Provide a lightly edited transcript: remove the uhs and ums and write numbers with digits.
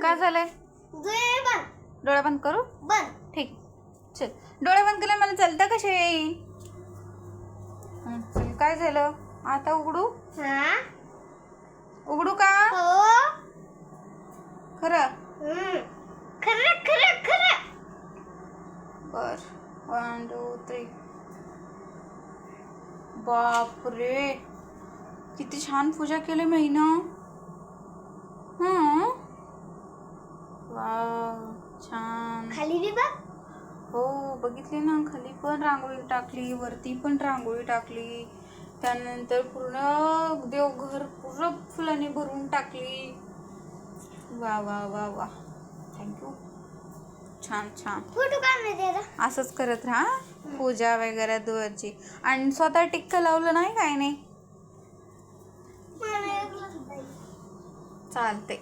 काय झालंय? डोळे बंद करू? ठीक. चल, डोळे बंद केले मला चालतं कसे येईल? चल, काय झालं आता? उघडू उघडू का? खरं बर. 1 2 3. बापरे, किती छान पूजा केली मी ना. वाव, छान. खाली बी बघ. हो, बघितली ना. खाली पण रांगोळी टाकली, वरती पण रांगोळी टाकली. त्यानंतर पूर्ण देवघर पूर्ण फुलांनी भरून टाकली. वा वा वा वा, थँक्यू. छान छान. फोटो काढ. असंच करत राहा पूजा वगैरे देवाची. आणि स्वतः टिक्का लावलं नाही, काय नाही. चालते.